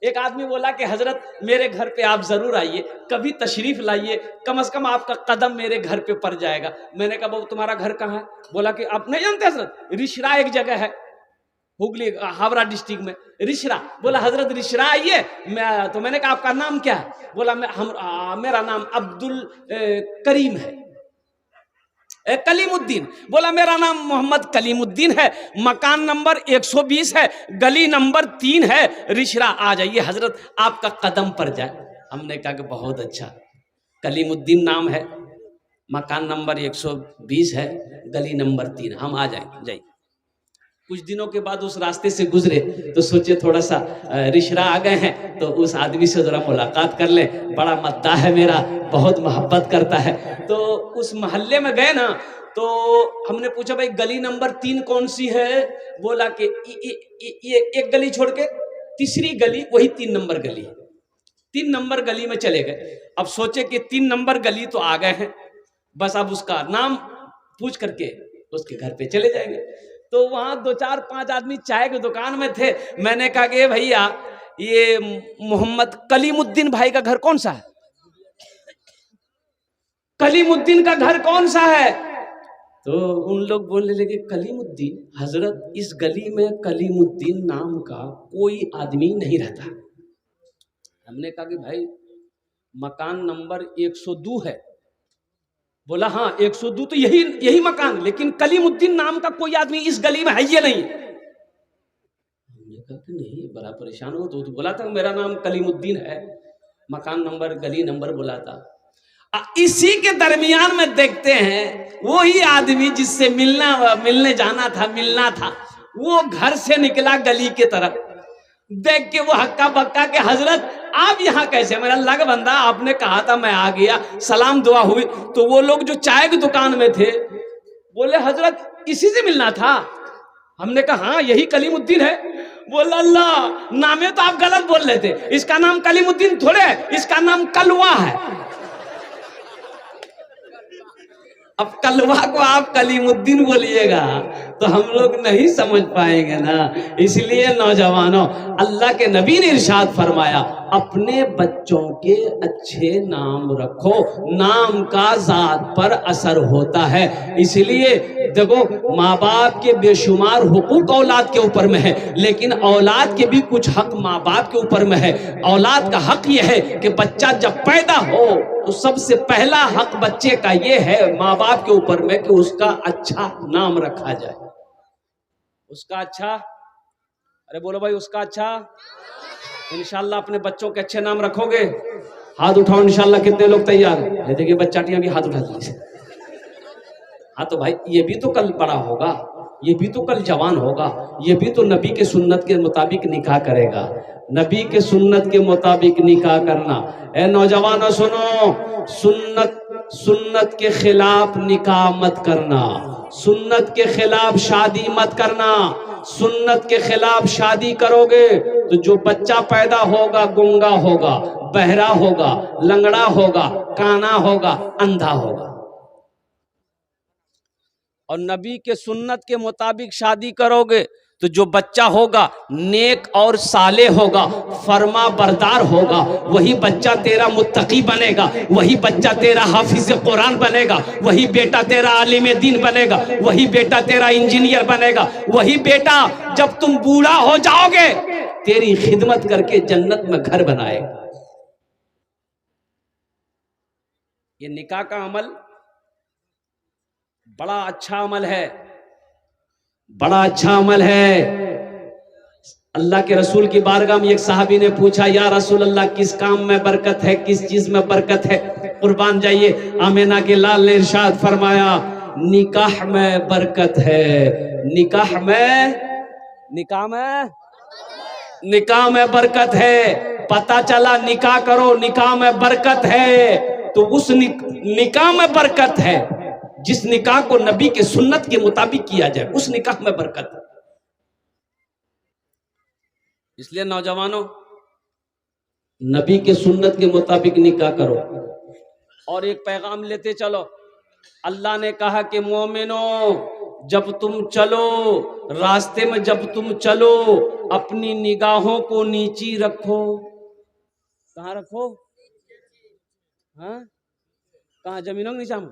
एक आदमी बोला कि हजरत मेरे घर पे आप जरूर आइए, कभी तशरीफ लाइए, कम से कम आपका कदम मेरे घर पे पड़ जाएगा। मैंने कहा बाबू तुम्हारा घर कहाँ है? बोला कि आप नहीं जानते हजरत, रिश्रा एक जगह है हुगली हावड़ा डिस्ट्रिक्ट में, रिश्रा। बोला हजरत रिश्रा आइए। तो मैंने कहा आपका नाम क्या है? बोला मेरा नाम अब्दुल करीम है, कलीमुद्दीन। बोला मेरा नाम मोहम्मद कलीमुद्दीन है, मकान नंबर 120 है, गली नंबर 3 है, रिश्रा। आ जाइए हजरत, आपका कदम पर जाए। हमने कहा कि बहुत अच्छा, कलीमुद्दीन नाम है, मकान नंबर 120 है, गली नंबर 3, हम आ जाइए। कुछ दिनों के बाद उस रास्ते से गुजरे तो सोचे थोड़ा सा रिश्रा आ गए हैं तो उस आदमी से जरा मुलाकात कर ले, बड़ा मद्दाह है मेरा, बहुत मोहब्बत करता है। तो उस मोहल्ले में गए ना, तो हमने पूछा भाई गली नंबर 3 कौन सी है? बोला कि ये एक गली छोड़ के तीसरी गली, वही 3 नंबर गली है। 3 नंबर गली में चले गए। अब सोचे कि 3 नंबर गली तो आ गए हैं, बस अब उसका नाम पूछ करके उसके घर पे चले जाएंगे। तो वहां 2 4 5 आदमी चाय की दुकान में थे। मैंने कहा कि भैया ये मोहम्मद कलीमुद्दीन भाई का घर कौन सा है? कलीमुद्दीन का घर कौन सा है? तो उन लोग बोलने लगे कलीमुद्दीन, हजरत इस गली में कलीमुद्दीन नाम का कोई आदमी नहीं रहता। हमने कहा कि भाई मकान नंबर 102 है। बोला हाँ 102 तो यही मकान, लेकिन कलीमुद्दीन नाम का कोई आदमी इस गली में है ये नहीं। हमने कहा कि नहीं, बड़ा परेशान हो। तो बोला था मेरा नाम कलीमुद्दीन है, मकान नंबर गली नंबर बोला था। इसी के दरमियान में देखते हैं वही आदमी जिससे मिलने जाना था, मिलना था, वो घर से निकला गली के तरफ। देख के वो हक्का बक्का के हजरत आप यहाँ कैसे? मेरा लग बंदा, आपने कहा था मैं आ गया, सलाम दुआ हुई। तो वो लोग जो चाय की दुकान में थे बोले हजरत इसी से मिलना था। हमने कहा हाँ यही कलीमुद्दीन है। बोला अल्लाह, नामे तो आप गलत बोल रहे थे, इसका नाम कलीमुद्दीन थोड़े है, इसका नाम कलवा है। अब कलवा को आप कलीमुद्दीन बोलिएगा तो हम लोग नहीं समझ पाएंगे ना। इसलिए नौजवानों, अल्लाह के नबी ने इरशाद फरमाया अपने बच्चों के अच्छे नाम रखो, नाम का जात पर असर होता है। इसलिए देखो माँ बाप के बेशुमार हुकूक औलाद के ऊपर में है, लेकिन औलाद के भी कुछ हक माँ बाप के ऊपर में है। औलाद का हक यह है कि बच्चा जब पैदा हो तो सबसे पहला हक बच्चे का ये है माँ बाप के ऊपर में कि उसका अच्छा नाम रखा जाए। उसका अच्छा, अरे बोलो भाई उसका अच्छा। इंशाल्लाह अपने बच्चों के अच्छे नाम रखोगे? हाथ उठाओ इंशाल्लाह। कितने लोग तैयार? ये देखिए बच्चाटियां भी हाथ उठा दीजिए। हाँ तो भाई ये भी तो कल बड़ा होगा, ये भी तो कल जवान होगा, ये भी तो नबी के सुन्नत के मुताबिक निकाह करेगा। नबी के सुन्नत के मुताबिक निकाह करना। ए नौजवानों सुनो, सुन्नत के खिलाफ निकाह मत करना, सुन्नत के खिलाफ शादी मत करना। सुन्नत के खिलाफ शादी करोगे तो जो बच्चा पैदा होगा गूंगा होगा, बहरा होगा, लंगड़ा होगा, काना होगा, अंधा होगा। और नबी के सुन्नत के मुताबिक शादी करोगे तो जो बच्चा होगा नेक और साले होगा, फरमा बरदार होगा, वही बच्चा तेरा मुत्तकी बनेगा, वही बच्चा तेरा हाफिज कुरान बनेगा, वही बेटा तेरा आलिम दीन बनेगा, वही बेटा तेरा इंजीनियर बनेगा, वही बेटा जब तुम बूढ़ा हो जाओगे तेरी खिदमत करके जन्नत में घर बनाएगा। ये निकाह का अमल बड़ा अच्छा अमल है, बड़ा अच्छा अमल है। अल्लाह के रसूल की बारगाह में एक साहबी ने पूछा या रसूल अल्लाह किस काम में बरकत है, किस चीज में बरकत है? कुर्बान जाइए, आमिना के लाल ने इरशाद फरमाया निकाह में बरकत है, निकाह में बरकत है। पता चला निकाह करो, निकाह में बरकत है, तो उस निकाह में बरकत है जिस निकाह को नबी के सुन्नत के मुताबिक किया जाए, उस निकाह में बरकत है। इसलिए नौजवानों नबी के सुन्नत के मुताबिक निकाह करो। और एक पैगाम लेते चलो, अल्लाह ने कहा कि मोमिनो जब तुम चलो, रास्ते में जब तुम चलो, अपनी निगाहों को नीची रखो। कहाँ रखो? हाँ, कहाँ? जमीनों के नीचे में?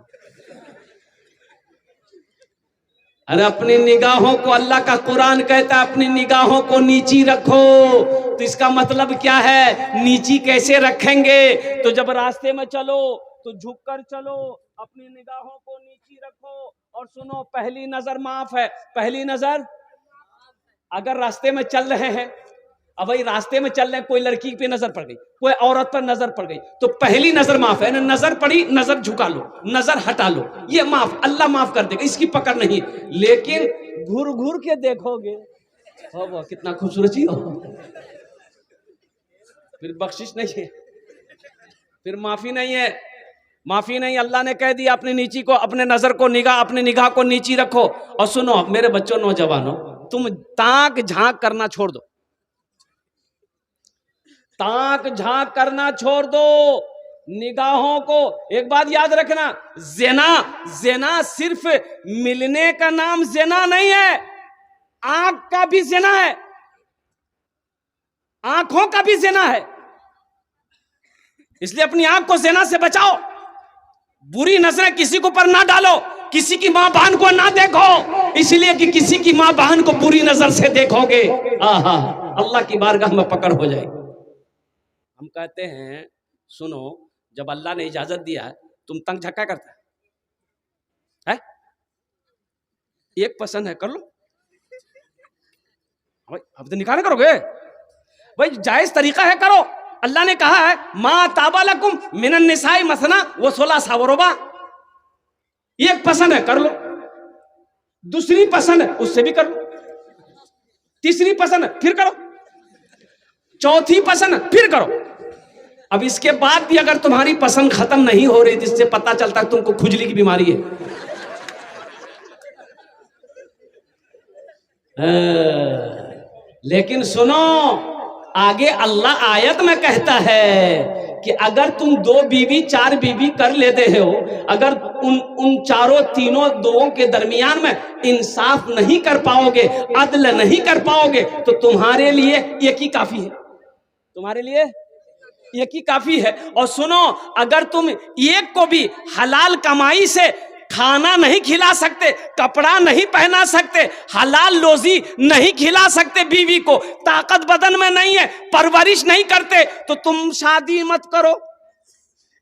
अरे अपनी निगाहों को, अल्लाह का कुरान कहता है अपनी निगाहों को नीची रखो। तो इसका मतलब क्या है? नीची कैसे रखेंगे? तो जब रास्ते में चलो तो झुककर चलो, अपनी निगाहों को नीची रखो। और सुनो, पहली नजर माफ है। पहली नजर, अगर रास्ते में चल रहे हैं, अब भाई रास्ते में चल रहे हैं, कोई लड़की पे नजर पड़ गई, कोई औरत पर नजर पड़ गई, तो पहली नजर माफ है ना। नजर पड़ी, नजर झुका लो, नजर हटा लो, ये माफ, अल्लाह माफ कर देगा, इसकी पकड़ नहीं। लेकिन घूर घूर के देखोगे, हो वो कितना खूबसूरत चीज हो, फिर बख्शिश नहीं है, फिर माफी नहीं है, माफी नहीं। अल्लाह ने कह दिया अपनी नीची को, अपने नजर को, अपनी निगाह को नीची रखो। और सुनो मेरे बच्चों, नौजवानों, तुम ताक झांक करना छोड़ दो, ताक झांक करना छोड़ दो, निगाहों को। एक बात याद रखना, ज़िना, ज़िना सिर्फ मिलने का नाम ज़िना नहीं है, आंख का भी ज़िना है, आंखों का भी ज़िना है। इसलिए अपनी आंख को ज़िना से बचाओ, बुरी नजरें किसी को पर ना डालो, किसी की मां बहन को ना देखो, इसलिए कि किसी की मां बहन को बुरी नजर से देखोगे, आहा, अल्लाह की बारगाह में पकड़ हो जाएगी। हम कहते हैं, सुनो, जब अल्लाह ने इजाजत दिया है, तुम तंग झक्का करता है? एक पसंद है कर लो भाई, अब तो निकाल करोगे भाई, जायज तरीका है करो। अल्लाह ने कहा है, मा ताबा लकुम मिनन निसाई मसना व सुलासा व रुबा। एक पसंद है कर लो, दूसरी पसंद है उससे भी कर लो, तीसरी पसंद है फिर करो, चौथी पसंद है फिर करो। अब इसके बाद भी अगर तुम्हारी पसंद खत्म नहीं हो रही, जिससे पता चलता है तुमको खुजली की बीमारी है। लेकिन सुनो, आगे अल्लाह आयत में कहता है कि अगर तुम 2 बीवी 4 बीवी कर लेते हो, अगर उन चारों तीनों दोओं के दरमियान में इंसाफ नहीं कर पाओगे, अदल नहीं कर पाओगे, तो तुम्हारे लिए एक ही काफी है, तुम्हारे लिए एक ही काफी है। और सुनो, अगर तुम एक को भी हलाल कमाई से खाना नहीं खिला सकते, कपड़ा नहीं पहना सकते, हलाल रोजी नहीं खिला सकते बीवी को, ताकत बदन में नहीं है, परवरिश नहीं करते, तो तुम शादी मत करो।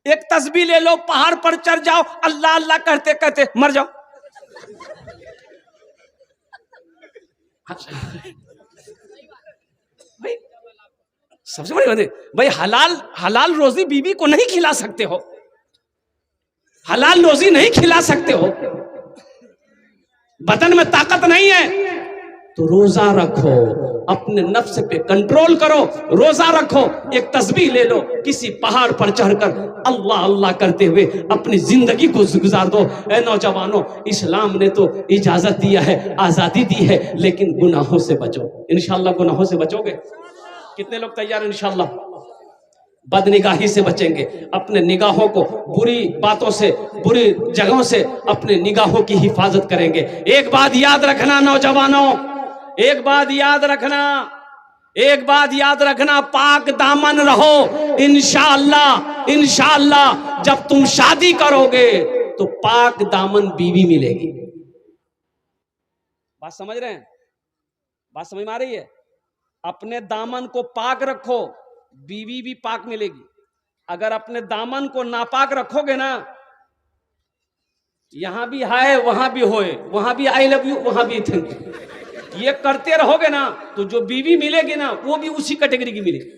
एक तस्बीह ले लो, पहाड़ पर चढ़ जाओ, अल्लाह अल्लाह करते करते मर जाओ। भाई सबसे बड़ी बात है भाई, हलाल रोजी बीवी को नहीं खिला सकते हो, हलाल रोजी नहीं खिला सकते हो, बदन में ताकत नहीं है, तो रोजा रखो, अपने नफ्स पे कंट्रोल करो, रोजा रखो, एक तस्बीह ले लो, किसी पहाड़ पर चढ़कर अल्लाह अल्लाह करते हुए अपनी जिंदगी को गुजार दो। ए नौजवानों, इस्लाम ने तो इजाजत दिया है, आजादी दी है, लेकिन गुनाहों से बचो। इंशाअल्लाह गुनाहों से बचोगे? कितने लोग तैयार? इंशाअल्लाह बदनिगाही से बचेंगे, अपने निगाहों को बुरी बातों से, बुरी जगहों से अपने निगाहों की हिफाजत करेंगे। एक बात याद रखना नौजवानों, एक बात याद रखना, एक बात याद रखना, पाक दामन रहो। इंशाअल्लाह, इंशाअल्लाह जब तुम शादी करोगे तो पाक दामन बीवी मिलेगी। बात समझ रहे हैं? बात समझ में आ रही है? अपने दामन को पाक रखो, बीवी भी पाक मिलेगी। अगर अपने दामन को नापाक रखोगे ना, यहां भी हाय वहां भी होए, वहां भी आई लव यू, वहां भी थैंक यू, ये करते रहोगे ना, तो जो बीवी मिलेगी ना वो भी उसी कैटेगरी की मिलेगी।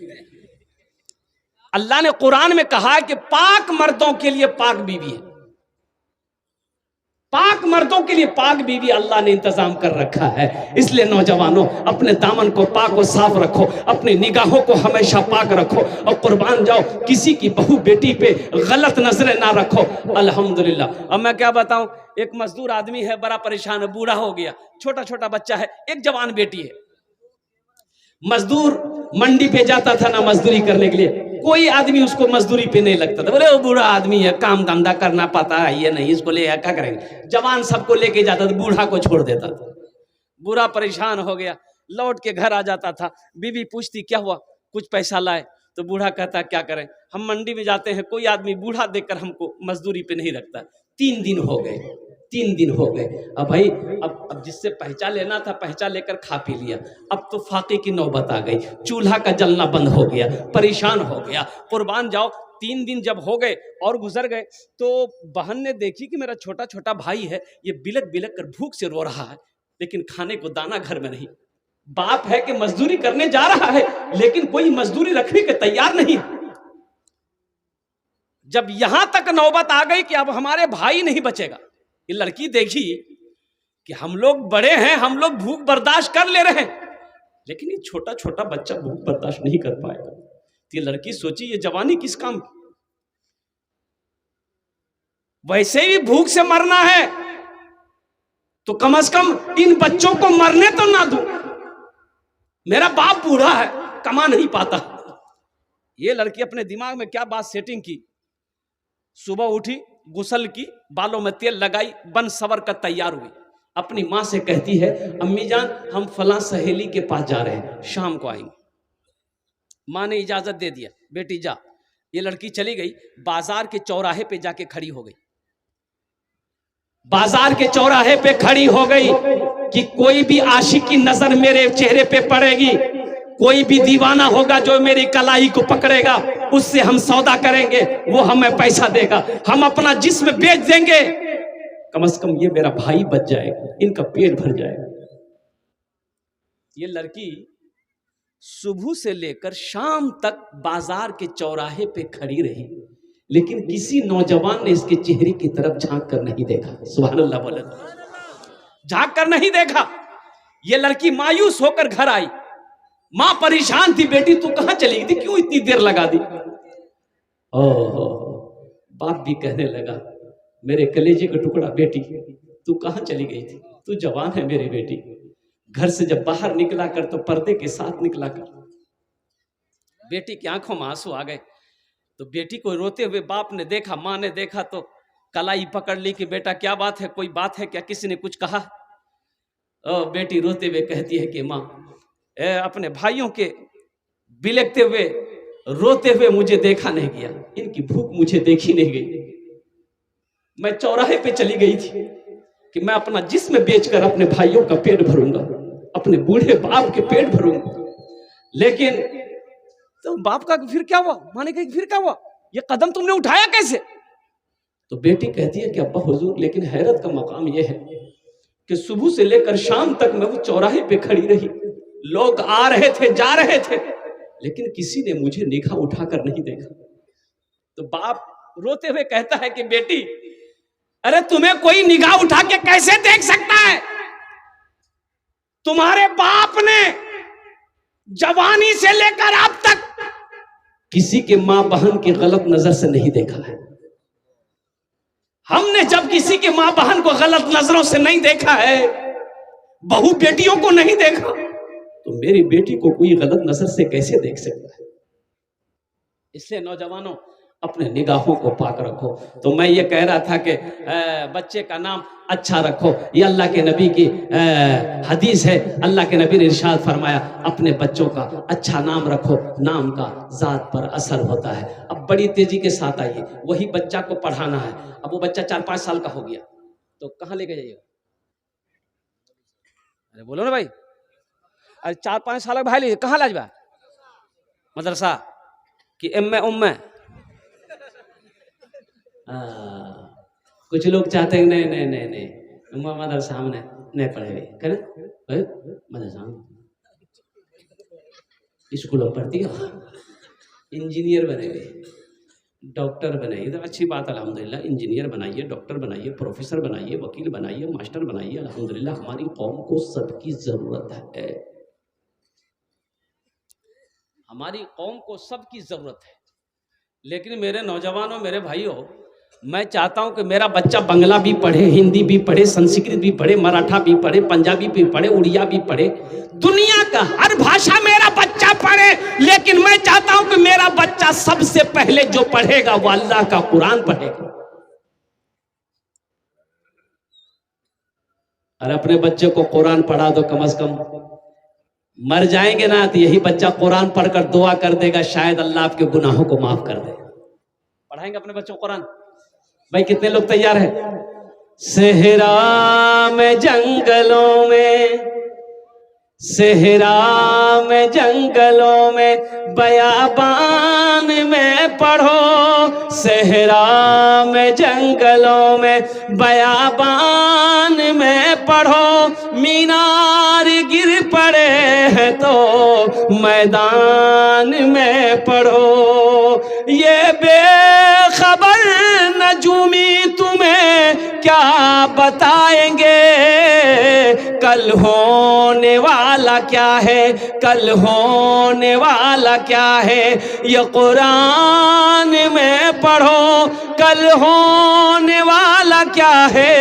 अल्लाह ने कुरान में कहा है कि पाक मर्दों के लिए पाक बीवी है, पाक मर्दों के लिए पाक बीवी अल्लाह ने इंतजाम कर रखा है। इसलिए नौजवानों, अपने दामन को पाक और साफ रखो, अपनी निगाहों को हमेशा पाक रखो, और कुर्बान जाओ, किसी की बहू बेटी पे गलत नजरें ना रखो। अल्हम्दुलिल्लाह। अब मैं क्या बताऊं, एक मजदूर आदमी है, बड़ा परेशान है, बूढ़ा हो गया, छोटा छोटा बच्चा है, एक जवान बेटी है। मजदूर मंडी पे जाता था ना मजदूरी करने के लिए, कोई आदमी उसको मजदूरी पे नहीं लगता था, बोले वो बूढ़ा आदमी है, काम धंधा करना पाता है ये नहीं, इसको ले क्या करेंगे। जवान सबको लेके जाता था, बूढ़ा को छोड़ देता था। बूढ़ा परेशान हो गया, लौट के घर आ जाता था, बीवी पूछती क्या हुआ, कुछ पैसा लाए, तो बूढ़ा कहता क्या करें, हम मंडी में जाते हैं, कोई आदमी बूढ़ा देखकर हमको मजदूरी पे नहीं रखता। 3 दिन हो गए, 3 दिन हो गए। अब भाई अब जिससे पहचान लेना था पहचान लेकर खा पी लिया, अब तो फाके की नौबत आ गई, चूल्हा का जलना बंद हो गया, परेशान हो गया, कुर्बान जाओ। 3 दिन जब हो गए और गुजर गए, तो बहन ने देखी कि मेरा छोटा छोटा भाई है, ये बिलक बिलक कर भूख से रो रहा है, लेकिन खाने को दाना घर में नहीं। बाप है कि मजदूरी करने जा रहा है, लेकिन कोई मजदूरी रखने के तैयार नहीं। जब यहां तक नौबत आ गई कि अब हमारे भाई नहीं बचेगा, ये लड़की देखी कि हम लोग बड़े हैं, हम लोग भूख बर्दाश्त कर ले रहे हैं, लेकिन ये छोटा छोटा बच्चा भूख बर्दाश्त नहीं कर पाएगा। तो ये लड़की सोची ये जवानी किस काम की, वैसे ही भूख से मरना है तो कम से कम इन बच्चों को मरने तो ना दूं। मेरा बाप बूढ़ा है, कमा नहीं पाता। ये लड़की अपने दिमाग में क्या बात सेटिंग की, सुबह उठी, गुसल की, बालों में तेल लगाई, बन सवर कर तैयार हुई, अपनी माँ से कहती है अम्मी जान हम फलां सहेली के पास जा रहे हैं, शाम को आएंगे। माँ ने इजाजत दे दिया, बेटी जा। ये लड़की चली गई, बाजार के चौराहे पे जाके खड़ी हो गई। बाजार के चौराहे पे खड़ी हो गई कि कोई भी आशिक की नजर मेरे चेहरे पे पड़ेगी, कोई भी दीवाना होगा जो मेरी कलाई को पकड़ेगा, उससे हम सौदा करेंगे, वो हमें पैसा देगा, हम अपना जिस्म बेच देंगे, कम से कम ये मेरा भाई बच जाएगा, इनका पेट भर जाएगा। ये लड़की सुबह से लेकर शाम तक बाजार के चौराहे पे खड़ी रही, लेकिन किसी नौजवान ने इसके चेहरे की तरफ झांक कर नहीं देखा। सुभान अल्लाह बोले, झांक कर नहीं देखा। ये लड़की मायूस होकर घर आई, मां परेशान थी, बेटी तू कहां चली गई थी, क्यों इतनी देर लगा दी। ओहो, बाप भी कहने लगा मेरे कलेजे का टुकड़ा बेटी तू कहां चली गई थी, तू जवान है मेरी बेटी, घर से जब बाहर निकला कर तो पर्दे के साथ निकला कर। बेटी की आंखों में आंसू आ गए, तो बेटी को रोते हुए बाप ने देखा, माँ ने देखा, तो कलाई पकड़ ली कि बेटा क्या बात है, कोई बात है क्या, किसी ने कुछ कहा। बेटी रोते हुए कहती है कि माँ अपने भाइयों के बिलखते हुए रोते हुए मुझे देखा नहीं गया, इनकी भूख मुझे देखी नहीं गई, मैं चौराहे पे चली गई थी कि मैं अपना जिस्म बेचकर अपने भाइयों का पेट भरूंगा, अपने बूढ़े बाप के पेट भरूंगा। लेकिन तो बाप का फिर क्या हुआ, माने कहा फिर क्या हुआ, ये कदम तुमने उठाया कैसे। तो बेटी कहती है कि अब्बा हुजूर, लेकिन हैरत का मकाम यह है कि सुबह से लेकर शाम तक मैं वो चौराहे पे खड़ी रही, लोग आ रहे थे जा रहे थे, लेकिन किसी ने मुझे निगाह उठाकर नहीं देखा। तो बाप रोते हुए कहता है कि बेटी अरे तुम्हें कोई निगाह उठा के कैसे देख सकता है, तुम्हारे बाप ने जवानी से लेकर अब तक किसी के मां बहन की गलत नजर से नहीं देखा है। हमने जब किसी के मां बहन को गलत नजरों से नहीं देखा है, बहू बेटियों को नहीं देखा, तो मेरी बेटी को कोई गलत नजर से कैसे देख सकता है। इसलिए नौजवानों अपने निगाहों को पाक रखो। तो मैं ये कह रहा था कि बच्चे का नाम अच्छा रखो, ये अल्लाह के नबी की हदीस है। अल्लाह के नबी ने इरशाद फरमाया अपने बच्चों का अच्छा नाम रखो, नाम का जात पर असर होता है। अब बड़ी तेजी के साथ आइए, वही बच्चा को पढ़ाना है। अब वो बच्चा 4-5 साल का हो गया तो कहाँ लेके जाइएगा, अरे बोलो ना भाई, अरे 4-5 साल का भाई लीजिए, कहाँ लाजवा, मदरसा कि एम में कुछ लोग चाहते हैं नहीं नहीं नहीं नहीं मदरसा में नहीं पढ़ेंगे, करे मदरसा स्कूलों पढ़ती हो, इंजीनियर बनेंगे, डॉक्टर बनाइए तो अच्छी बात अल्हम्दुलिल्लाह, इंजीनियर बनाइए, डॉक्टर बनाइए, प्रोफेसर बनाइए, वकील बनाइए, मास्टर बनाइए, अल्हम्दुलिल्लाह हमारी कौम को सबकी जरूरत है, हमारी कौम को सबकी जरूरत है। लेकिन मेरे नौजवानों, मेरे भाइयों, मैं चाहता हूं कि मेरा बच्चा बंगला भी पढ़े, हिंदी भी पढ़े, संस्कृत भी पढ़े, मराठा भी पढ़े, पंजाबी भी पढ़े, उड़िया भी पढ़े, दुनिया का हर भाषा मेरा बच्चा पढ़े। लेकिन मैं चाहता हूं कि मेरा बच्चा सबसे पहले जो पढ़ेगा वो अल्लाह का कुरान पढ़ेगा। और अपने बच्चे को कुरान पढ़ा दो, कम से कम मर जाएंगे ना तो यही बच्चा कुरान पढ़कर दुआ कर देगा, शायद अल्लाह आपके गुनाहों को माफ कर दे। पढ़ाएंगे अपने बच्चों को कुरान? भाई कितने लोग तैयार हैं? सेहरा में जंगलों में, सेहरा में जंगलों में, बयाबान में पढ़ो, सेहरा में जंगलों में, बयाबान में पढ़ो, मीनार गिर पड़े हैं तो मैदान में पढ़ो। ये बेखबर नजूमी तुम्हें क्या बताएंगे, कल होने वाला क्या है, कल होने वाला क्या है, ये कुरान में पढ़ो, कल होने वाला क्या है,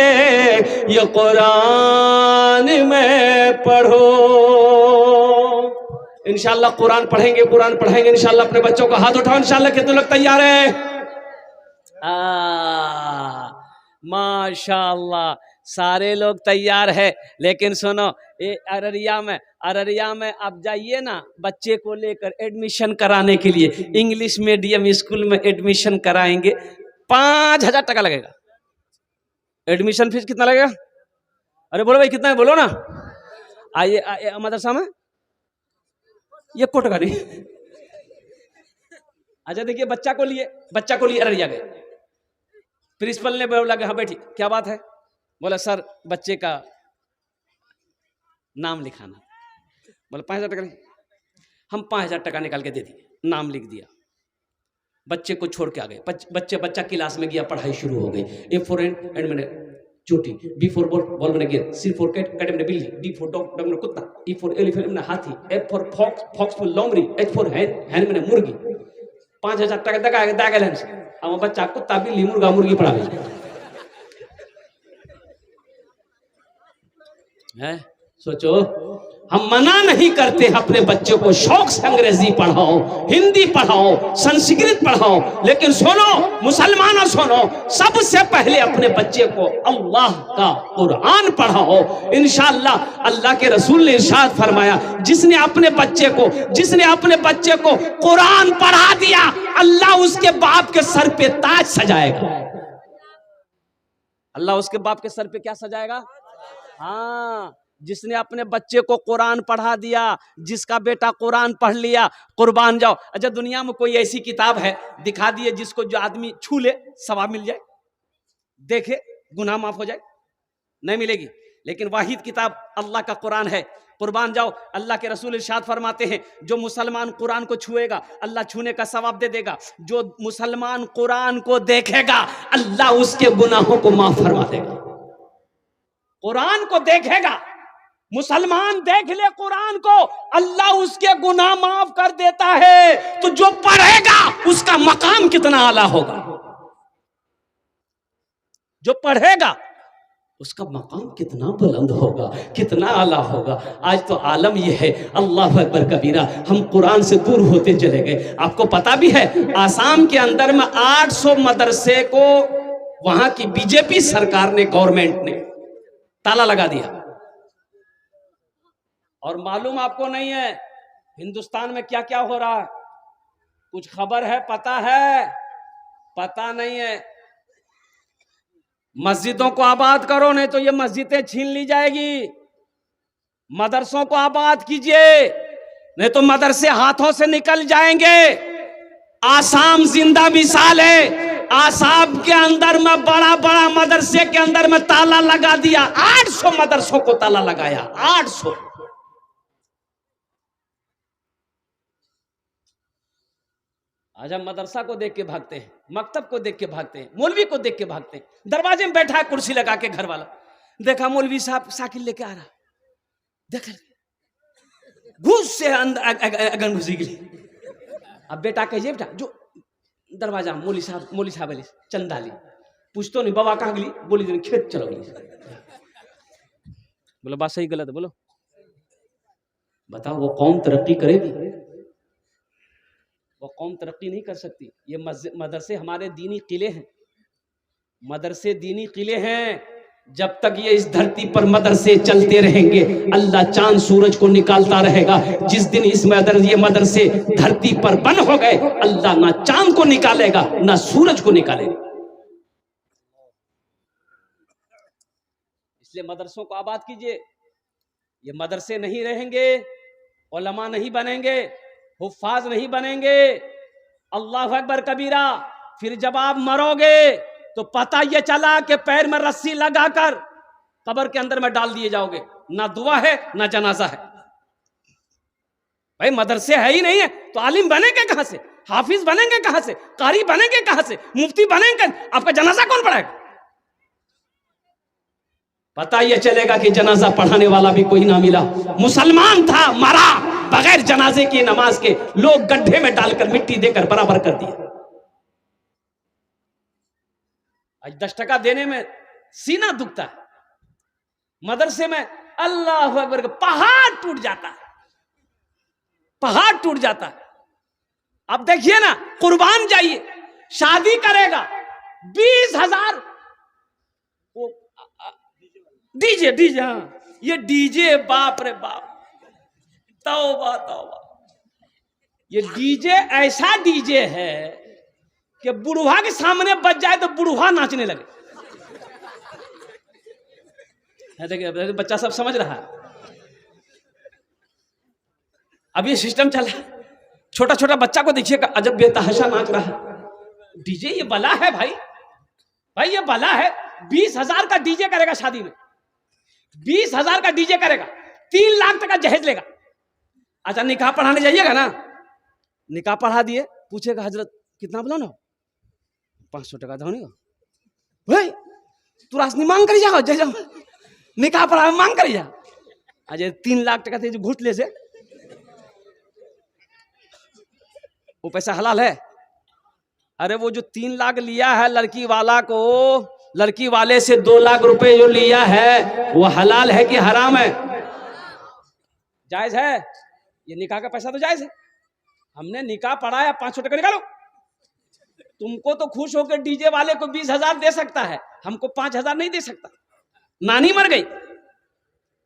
ये कुरान में पढ़ो। इंशाअल्लाह कुरान पढ़ेंगे, कुरान पढ़ेंगे इंशाअल्लाह अपने बच्चों को। हाथ उठाओ इंशाअल्लाह। कितने लोग तैयार हैं? माशाअल्लाह सारे लोग तैयार है। लेकिन सुनो, ये अररिया में आप जाइए ना, बच्चे को लेकर एडमिशन कराने के लिए इंग्लिश मीडियम स्कूल में एडमिशन कराएंगे, 5,000 टका लगेगा। एडमिशन फीस कितना लगेगा? अरे बोलो भाई कितना है, बोलो ना। आइए मदरसा में ये कोट का नहीं। अच्छा देखिए, बच्चा को लिए अररिया गए, प्रिंसिपल ने बोला कि हाँ बैठी, क्या बात है? बोला सर बच्चे का नाम लिखाना। बोला 5,000 टका। हम 5,000 टका निकाल के दे दिए, नाम लिख दिया, बच्चे को छोड़ के आ गए। बच्चा क्लास में गया, पढ़ाई शुरू हो गई। ए फॉर एंड मैंने चोटी, बी फॉर बॉल मैंने गेंद, सी फॉर कैट मैंने बिल्ली, डी फॉर डॉग मैंने कुत्ता, ई फॉर एलिफेंट मैंने हाथी, एफ फॉर फॉक्स फॉर लोमड़ी, एच फॉर हैन मैंने मुर्गी। 5,000 टका दागा हम बच्चा कुत्ता बिल्ली मुर्गा मुर्गी पढ़ा है। सोचो, हम मना नहीं करते अपने बच्चों को शौक से अंग्रेजी पढ़ाओ, हिंदी पढ़ाओ, संस्कृत पढ़ाओ, लेकिन सुनो मुसलमानों, सुनो, सबसे पहले अपने बच्चे को अल्लाह का कुरान पढ़ाओ। इंशाअल्लाह अल्लाह के रसूल ने इरशाद फरमाया, जिसने अपने बच्चे को कुरान पढ़ा दिया, अल्लाह उसके बाप के सर पे ताज सजाएगा। अल्लाह उसके बाप के सर पे क्या सजाएगा? हाँ, जिसने अपने बच्चे को कुरान पढ़ा दिया, जिसका बेटा कुरान पढ़ लिया, कुर्बान जाओ। अच्छा दुनिया में कोई ऐसी किताब है, दिखा दिए, जिसको जो आदमी छू ले सवाब मिल जाए, देखे गुनाह माफ हो जाए? नहीं मिलेगी। लेकिन वाहिद किताब अल्लाह का कुरान है, कुर्बान जाओ। अल्लाह के रसूल इरशाद फरमाते हैं, जो मुसलमान कुरान को छुएगा अल्लाह छूने का सवाब दे देगा, जो मुसलमान कुरान को देखेगा अल्लाह उसके गुनाहों को माफ फरमा देगा। कुरान को देखेगा, मुसलमान देख ले कुरान को, अल्लाह उसके गुनाह माफ कर देता है। तो जो पढ़ेगा उसका मकाम कितना आला होगा, जो पढ़ेगा उसका मकाम कितना बुलंद होगा, कितना आला होगा। आज तो आलम यह है, अल्लाह अकबर कबीरा, हम कुरान से दूर होते चले गए। आपको पता भी है, आसाम के अंदर में 800 मदरसे को वहां की बीजेपी सरकार ने, गवर्नमेंट ने ताला लगा दिया। और मालूम आपको नहीं है हिंदुस्तान में क्या क्या हो रहा है? कुछ खबर है? पता है? पता नहीं है। मस्जिदों को आबाद करो, नहीं तो ये मस्जिदें छीन ली जाएगी। मदरसों को आबाद कीजिए, नहीं तो मदरसे हाथों से निकल जाएंगे। आसाम जिंदा मिसाल है। आसाम के अंदर में बड़ा बड़ा मदरसे के अंदर में ताला लगा दिया, 800 मदरसों को ताला लगाया, 800। आज हम मदरसा को देख के भागते हैं, मकतब को देख के भागते हैं, मौलवी को देख के भागते हैं। दरवाजे में बैठा है कुर्सी लगा के घर वाला, देखा मौलवी साहब साइकिल लेके आ रहा, देख घुस से अंदर घुसी गई। अब बेटा कहिए, बेटा जो दरवाजा मौली साहब चंदा ली, पूछ तो नहीं बाबा कहाँ गली, बोली दिन खेत चलो गली। बोलो बात सही गलत है, बोलो बताओ। वो कौम तरक्की करेगी? वो कौम तरक्की नहीं कर सकती। ये मदरसे हमारे दीनी किले हैं, मदरसे दीनी किले हैं। जब तक ये इस धरती पर मदरसे चलते रहेंगे, अल्लाह चांद सूरज को निकालता रहेगा। जिस दिन ये मदरसे धरती पर बंद हो गए, अल्लाह ना चांद को निकालेगा ना सूरज को निकालेगा। इसलिए मदरसों को आबाद कीजिए। ये मदरसे नहीं रहेंगे, उलमा नहीं बनेंगे, हुफ्फाज नहीं बनेंगे, अल्लाह अकबर कबीरा, फिर जब आप मरोगे तो पता ये चला कि पैर में रस्सी लगाकर कब्र के अंदर में डाल दिए जाओगे। ना दुआ है ना जनाजा है। भाई मदरसे है ही नहीं है तो आलिम बनेंगे कहां से, हाफिज बनेंगे कहां से, कारी बनेंगे कहां से, मुफ्ती बनेंगे? आपका जनाजा कौन पढ़ाएगा? पता ये चलेगा कि जनाजा पढ़ाने वाला भी कोई ना मिला। मुसलमान था, मरा बगैर जनाजे की नमाज के, लोग गड्ढे में डालकर मिट्टी देकर बराबर कर दिया। आज 10 टका देने में सीना दुखता है। मदरसे में अल्लाह अकबर का पहाड़ टूट जाता है, पहाड़ टूट जाता है। अब देखिए ना, कुर्बान जाइए, शादी करेगा 20,000 डीजे डीजे, हाँ ये डीजे, बाप रे बाप, तौबा तौबा। ये डीजे ऐसा डीजे है कि बुढ़वा के सामने बज जाए तो बुढ़वा नाचने लगे। देखिए बच्चा सब समझ रहा है। अब ये सिस्टम चला, छोटा छोटा बच्चा को देखिएगा, अजब बेतहाशा नाच रहा है। डीजे ये बला है भाई, भाई ये बला है। 20,000 का डीजे करेगा शादी में, 20,000 का डीजे करेगा, 3 लाख तक का जहेज लेगा। अच्छा निकाह पढ़ाने जाइएगा ना, निकाह पढ़ा दिए, पूछेगा हजरत कितना बोला ना, 500 टका धोनी भाई तू राशनी मांग कर जाओ, जा निकाह पढ़ा मांग कर जा। अजय 3 लाख टका थे जो घुटले से, वो पैसा हलाल है? अरे वो जो 3 लाख लिया है लड़की वाला को, लड़की वाले से 2 लाख रुपए जो लिया है, वो हलाल है कि हराम है? जायज है। ये निकाह का पैसा तो जायज है। हमने निकाह पढ़ाया, 500 टका निकालो। तुमको तो खुश होकर डीजे वाले को 20,000 दे सकता है, हमको 5,000 नहीं दे सकता। नानी मर गई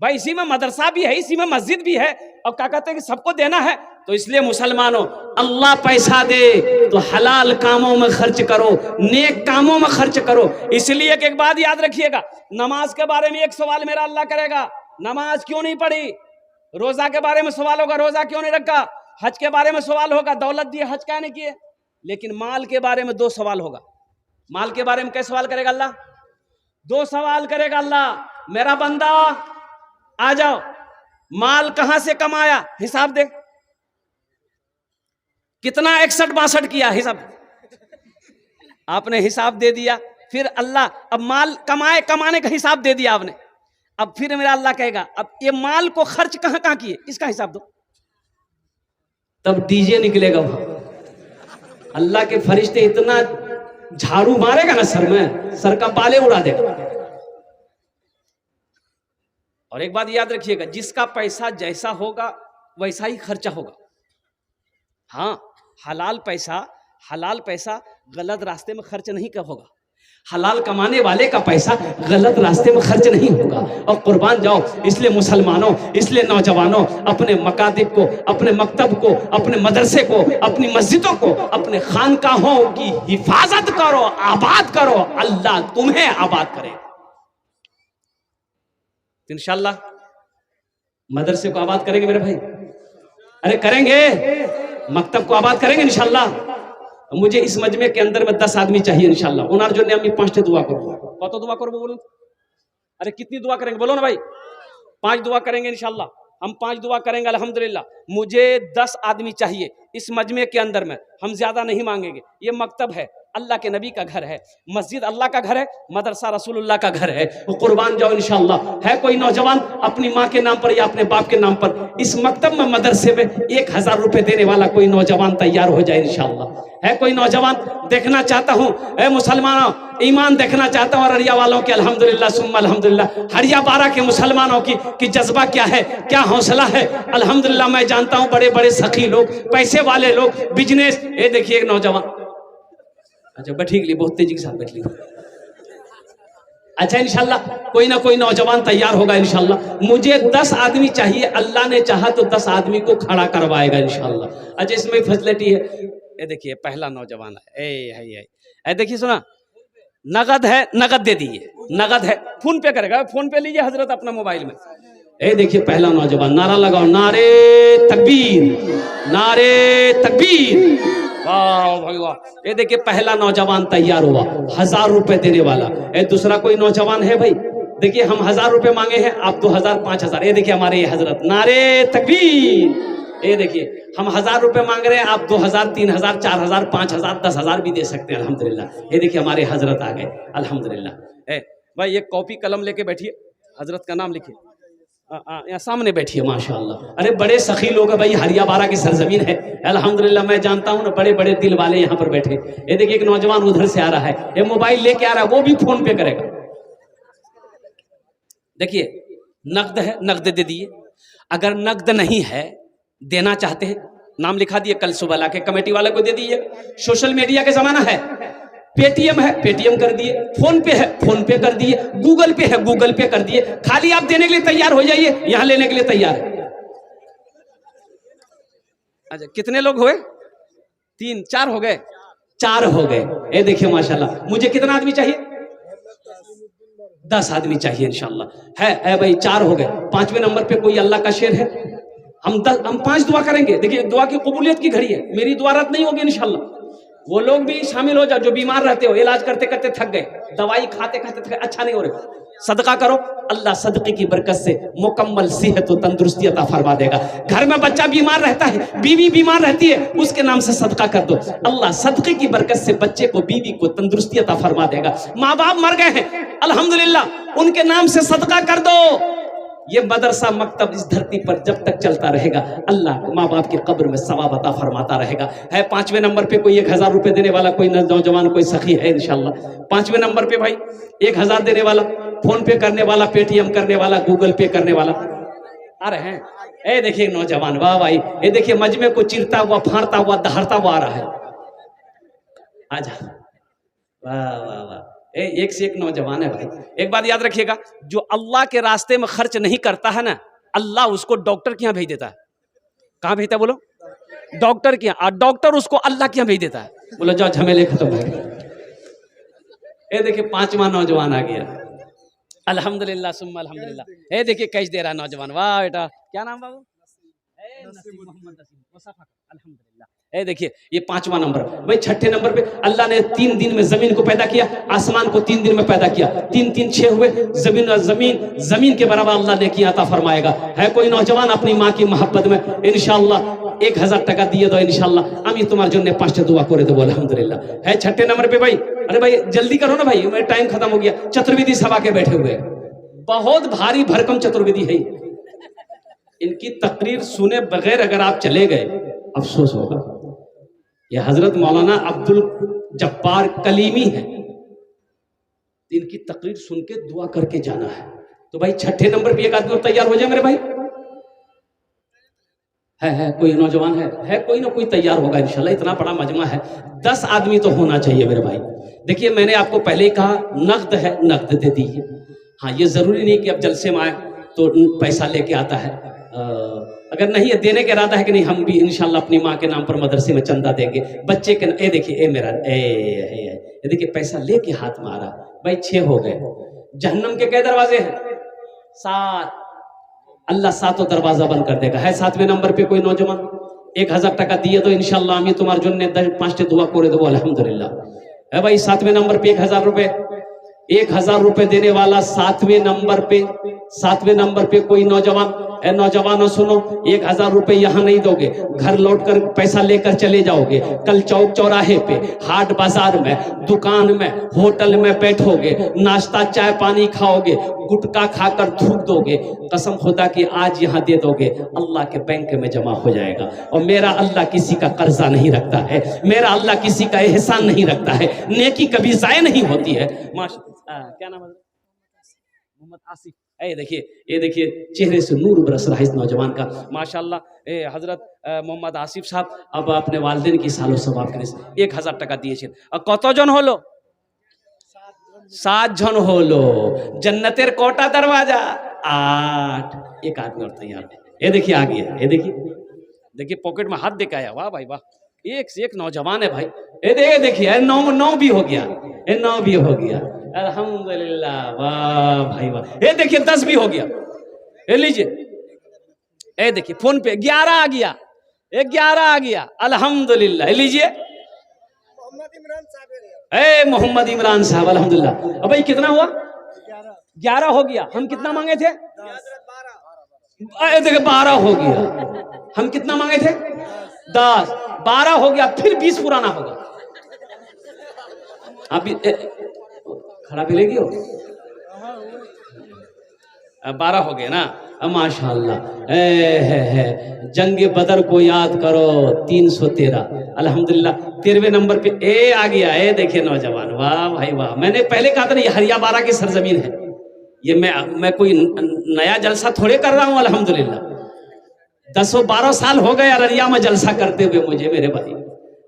भाई, इसी में मदरसा भी है, इसी में मस्जिद भी है, और क्या कहते हैं कि सबको देना है। तो इसलिए मुसलमानों, अल्लाह पैसा दे तो हलाल कामों में खर्च करो, नेक कामों में खर्च करो। इसलिए एक बात याद रखिएगा, नमाज के बारे में एक सवाल मेरा अल्लाह करेगा, नमाज क्यों नहीं पढ़ी? रोजा के बारे में सवाल होगा, रोजा क्यों नहीं रखा? हज के बारे में सवाल होगा, दौलत दिए हज क्या नहीं किए? लेकिन माल के बारे में 2 सवाल होगा। माल के बारे में कैसे सवाल करेगा अल्लाह? 2 सवाल करेगा अल्लाह। मेरा बंदा आ जाओ, माल कहां से कमाया, हिसाब दे। कितना 61-62 किया, हिसाब। आपने हिसाब दे दिया, फिर अल्लाह अब माल कमाने का हिसाब दे दिया आपने। अब फिर मेरा अल्लाह कहेगा अब ये माल को खर्च कहां कहां किए, इसका हिसाब दो। तब डीजे निकलेगा वहां। अल्लाह के फरिश्ते इतना झाड़ू मारेगा ना सर में, सर का बाले उड़ा देगा। और एक बात याद रखिएगा, जिसका पैसा जैसा होगा वैसा ही खर्चा होगा। हाँ, हलाल पैसा गलत रास्ते में खर्च नहीं कर होगा। हलाल कमाने वाले का पैसा गलत रास्ते में खर्च नहीं होगा। और कुर्बान जाओ। इसलिए मुसलमानों, इसलिए नौजवानों, अपने मकातिब को, अपने मकतब को, अपने मदरसे को, अपनी मस्जिदों को, अपने खानकाहों की हिफाजत करो, आबाद करो। अल्लाह तुम्हें आबाद करे। इंशाअल्लाह मदरसे को आबाद करेंगे मेरे भाई, अरे करेंगे। मकतब को आबाद करेंगे इंशाअल्लाह। मुझे इस मजमे के अंदर में 10 आदमी चाहिए इंशाअल्लाह। उनार जो ने हम 5 दुआ करो। कत दुआ करो बोलो? अरे कितनी दुआ करेंगे बोलो ना भाई? 5 दुआ करेंगे इंशाअल्लाह। हम 5 दुआ करेंगे अल्हम्दुलिल्लाह। मुझे 10 आदमी चाहिए इस मजमे के अंदर में, हम ज्यादा नहीं मांगेंगे। ये मकतब है, अल्लाह के नबी का घर है, मस्जिद अल्लाह का घर है, मदरसा रसूलुल्लाह का घर है, वो कुर्बान जाओ इंशाअल्लाह। है कोई नौजवान अपनी माँ के नाम पर या अपने बाप के नाम पर इस मकतब में मदरसे में 1000 रुपए देने वाला कोई नौजवान तैयार हो जाए इंशाअल्लाह। है कोई नौजवान? देखना चाहता हूँ ऐ मुसलमानों, ईमान देखना चाहता हूँ अररिया वालों के अल्हम्दुलिल्लाह सुम्मा अल्हम्दुलिल्लाह, हरिया बारा के मुसलमानों की जज्बा क्या है, क्या हौसला है। अल्हम्दुलिल्लाह मैं जानता हूँ बड़े बड़े सखी लोग, पैसे वाले लोग, बिजनेस। ये देखिए एक नौजवान, अच्छा बैठी ली, बहुत तेजी के साथ बैठ ली। अच्छा इंशाल्लाह कोई ना कोई नौजवान तैयार होगा इंशाल्लाह। मुझे 10 आदमी चाहिए, अल्लाह ने चाहा तो 10 आदमी को खड़ा करवाएगा इंशाल्लाह। अच्छा इसमें फैसिलिटी है। ये देखिए पहला नौजवान है, ए देखिए सुना, नगद है, नगद दे दीजिए, नगद है, फोन पे करेगा, फोन पे लीजिए हजरत अपना मोबाइल में। ए देखिए पहला नौजवान, नारा लगाओ, नारे तकबीर, नारे तकबीर, वाह भाई वाह। ये देखिए पहला नौजवान तैयार हुआ, 1000 रुपए देने वाला। ए दूसरा कोई नौजवान है भाई? देखिए हम 1000 रुपए मांगे हैं, आप 2000 5000। ये देखिए हमारे ये हजरत, नारे तकबीर। ये देखिए हम 1000 रुपए मांग रहे हैं, आप 2000 3000 4000 5000 10,000 भी दे सकते हैं अल्हम्दुलिल्लाह। ये देखिए हमारे हजरत आ गए अल्हम्दुलिल्लाह। ए भाई एक कॉपी कलम लेके बैठिए, हजरत का नाम लिखिए, यहाँ सामने बैठिए माशाअल्लाह। अरे बड़े सखी लोग हैं भाई, हरिया बारा की सरजमीन है अल्हम्दुलिल्लाह। मैं जानता हूँ ना, बड़े बड़े दिल वाले यहाँ पर बैठे। ये देखिए एक नौजवान उधर से आ रहा है, ये मोबाइल लेके आ रहा है, वो भी फोन पे करेगा। देखिए नकद है, नकद दे दिए। अगर नकद नहीं है, देना चाहते हैं, नाम लिखा दिए, कल सुबह लाके कमेटी वाले को दे दीजिए। सोशल मीडिया का जमाना है, पेटीएम है, पेटीएम कर दिए, फोन पे है, फोन पे कर दिए, गूगल पे है, गूगल पे कर दिए। खाली आप देने के लिए तैयार हो जाइए, यहां लेने के लिए तैयार है। अच्छा कितने लोग हुए? 3 4 हो गए, 4 हो गए। ये देखिए माशाल्लाह। मुझे कितना आदमी चाहिए? 10 आदमी चाहिए इंशाल्लाह। है भाई 4 हो गए। 5वें नंबर पे कोई अल्लाह का शेर है? हम 5 दुआ करेंगे। देखिए दुआ की कबूलियत की घड़ी है, मेरी दुआ रद्द नहीं होगी इंशाल्लाह। वो लोग भी शामिल हो जाओ जो बीमार रहते हो, इलाज करते करते थक गए, दवाई खाते खाते थक गए, अच्छा नहीं हो रहे, सदका करो। अल्लाह सदके की बरकत से मुकम्मल सेहत और तंदुरुस्ती अता फरमा देगा। घर में बच्चा बीमार रहता है, बीवी बीमार रहती है, उसके नाम से सदका कर दो, अल्लाह सदके की बरकत से बच्चे को, बीवी को तंदुरुस्ती अता फरमा देगा। माँ बाप मर गए हैं अल्हम्दुलिल्लाह, उनके नाम से सदका कर दो। ये मदरसा मकतब इस धरती पर जब तक चलता रहेगा, अल्लाह माँ बाप की कब्र में सवाब अता फरमाता रहेगा। है 5वें नंबर पे कोई 1000 रुपए देने वाला, कोई नौजवान, कोई सखी है इंशाल्लाह। 5वें नंबर पे भाई 1000 देने वाला, फोन पे करने वाला, पेटीएम करने वाला, गूगल पे करने वाला आ रहे हैं। ए देखिए नौजवान, वाह भाई। ये देखिए मजमे को चीरता हुआ, फाड़ता हुआ, दहाड़ता हुआ आ रहा है। आजा, वाह वाह वाह। एक से एक नौजवान है भाई। एक बात याद रखिएगा, जो अल्लाह के रास्ते में खर्च नहीं करता है ना, अल्लाह उसको डॉक्टर के यहाँ भेज देता है। कहाँ भेजता है बोलो? डॉक्टर के यहाँ। डॉक्टर उसको अल्लाह के यहाँ भेज देता है। बोलो जाओ झमेले खत्म हो गए। ये देखिए 5वां नौजवान आ गया अल्हम्दुलिल्लाह सुम्मा अल्हम्दुलिल्लाह। ये देखिए कैश दे रहा नौजवान, वाह बेटा। क्या नाम बाबू? अल्हम्दुलिल्लाह। ए देखिए ये 5वां नंबर। भाई 6ठे नंबर पे अल्लाह ने 3 दिन में जमीन को पैदा किया, आसमान को 3 दिन में पैदा किया। 3 3 6 हुए, जमीन के बराबर अल्लाह ने किया अता फरमाएगा। है कोई नौजवान अपनी माँ की मोहब्बत में इंशाअल्लाह 1000 টাকা दिए दो इंशाअल्लाह, আমি তোমার জন্য 5টা दुआ করে দেব अल्हम्दुलिल्लाह। है 6ठे नंबर पे भाई। अरे भाई जल्दी करो ना भाई, मेरा टाइम खत्म हो गया। चतुर्वेदी सभा के बैठे हुए, बहुत भारी भरकम चतुर्वेदी है। इनकी तकरीर सुने बगैर अगर आप चले गए, अफसोस होगा। ये हजरत मौलाना अब्दुल जब्बार कलीमी है, इनकी तकरीर सुन के दुआ करके जाना है। तो भाई 6ठे नंबर पे एक आदमी और तैयार हो जाए मेरे भाई। है कोई नौजवान है कोई ना कोई तैयार होगा इंशाल्लाह। इतना बड़ा मजमा है, 10 आदमी तो होना चाहिए मेरे भाई। देखिए मैंने आपको पहले ही कहा, नकद है, नकद दे दीजिए। हाँ ये जरूरी नहीं कि अब जलसे में आए तो पैसा लेके आता है। अगर नहीं है, देने का इरादा है कि नहीं, हम भी इंशाल्लाह अपनी माँ के नाम पर मदरसे में चंदा देंगे, बच्चे के। ए देखिए ए मेरा ए देखिए पैसा लेके हाथ मारा भाई। 6 हो गए। जहन्नम के कई दरवाजे हैं? 7। अल्लाह 7 दरवाजा बंद कर देगा। है 7वें नंबर पे कोई नौजवान? 1000 টাকা दिए तो इंशाल्लाह আমি তোমার জন্য 5टे दुआ করে দেবো अल्हम्दुलिल्लाह। है भाई 7वें नंबर पे 1000 रुपए, 1000 रुपए देने वाला 7वें नंबर पे कोई नौजवान ए नौजवानों सुनो, 1000 रुपए यहाँ नहीं दोगे, घर लौटकर पैसा लेकर चले जाओगे। कल चौक चौराहे पे, हाट बाजार में, दुकान में, होटल में बैठोगे, नाश्ता चाय पानी खाओगे, गुटखा खाकर थूक दोगे, कसम खुदा की आज यहाँ दे दोगे, अल्लाह के बैंक में जमा हो जाएगा। और मेरा अल्लाह किसी का कर्जा नहीं रखता है, मेरा अल्लाह किसी का एहसान नहीं रखता है, नेकी कभी जाया नहीं होती है। क्या नाम है? मोहम्मद आसिफ। ये देखिए चेहरे से नूर बरस रहा है इस नौजवान का, माशाल्लाह। हजरत मोहम्मद आसिफ साहब अब अपने वालिदैन की सालों सवाब करें 1000 টাকা দিয়েছেন। আর কতজন হলো? 7 জন হলো। जन्नतेर कोटा दरवाजा 8। एक आदमी और तैयार है। ये देखिए आ गया, ये देखिए पॉकेट में हाथ देके आया। वाह भाई वाह, एक से एक नौजवान है भाई। ये देखिए 9 भी हो गया, ये 9 भी हो गया, अल्हम्दुलिल्लाह। वाह भाई वाह। ये देखिए 10 भी हो गया। ये लीजिए, ये देखिए फोन पे 11 आ गया, 11 आ गया, अल्हम्दुलिल्लाह। लीजिए मोहम्मद इमरान साहब, अल्हम्दुलिल्लाह। अब भाई कितना हुआ? 11 हो गया। हम कितना मांगे थे? 12 हो गया। हम कितना मांगे थे? 10। 12 हो गया, फिर 20 पुराना होगा। अभी खड़ा भी लेगी हो, 12 हो गए ना। माशाअल्लाह। जंग बदर को याद करो 313, अल्हम्दुलिल्लाह। 13वें नंबर पे ए आ गया। ए देखिए नौजवान, वाह भाई वाह। मैंने पहले कहा था ना, ये हरिया बारा की सरजमीन है। ये मैं कोई नया जलसा थोड़े कर रहा हूँ, अल्हम्दुलिल्लाह। 10-12 साल हो गए अररिया में जलसा करते हुए मुझे, मेरे भाई।